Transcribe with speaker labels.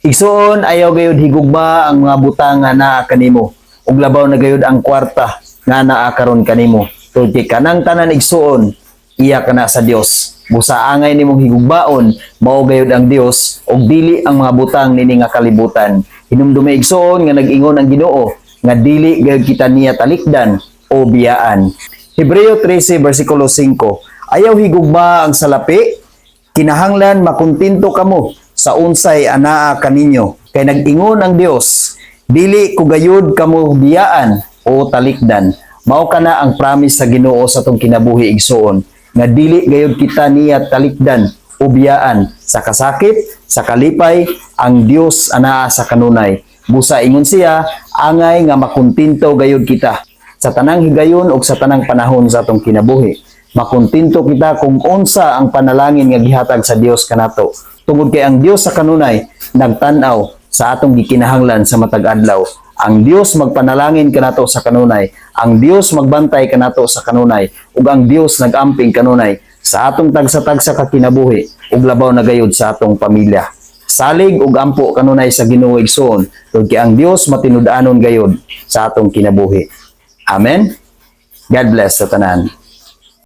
Speaker 1: Igsoon ayaw gayud higugma ang mga butang nga naa kanimo ug labaw na gayud ang kwarta nga naa karon kanimo. Tungod kanang tanan igsoon iya kana sa Dios. Busa angay nimong higugbaon mao gayud ang Dios ug dili ang mga butang nini nga kalibutan. Hinumdumi igsoon nga nag-ingon ang Ginoo nga dili gayud kita niya talikdan o biyaan. Hebreo 13 versikulo 5. Ayaw higugma ang salapi, kinahanglan makuntinto kamo sa unsay anaa kaninyo. Kay nag-ingon ang Dios, dili ko gayud kamo biyaan o talikdan. Mao kana ang promise sa Ginoo sa tong kinabuhi igsoon nga dili gayud kita niya talikdan o biyaan sa kasakit, sa kalipay, ang Dios anaa sa kanunay. Busa ingon siya, angay nga makuntinto gayud kita sa tanang higayon ug sa tanang panahon sa atong kinabuhi. Makuntinto kita kung unsa ang panalangin nga gihatag sa Dios kanato. Tungod kay ang Dios sa kanunay nagtan-aw sa atong gikinahanglan sa matag adlaw. Ang Dios magpanalangin kanato sa kanunay. Ang Dios magbantay kanato sa kanunay ug ang Dios nagamping kanunay sa atong tagsa-tagsa ka kinabuhi ug labaw na gayud sa atong pamilya. Salig ug ampo kanunay sa Ginoo igsoon, tungod kay ang Dios matinud-anon gayud sa atong kinabuhi. Amen. God bless sa tanan.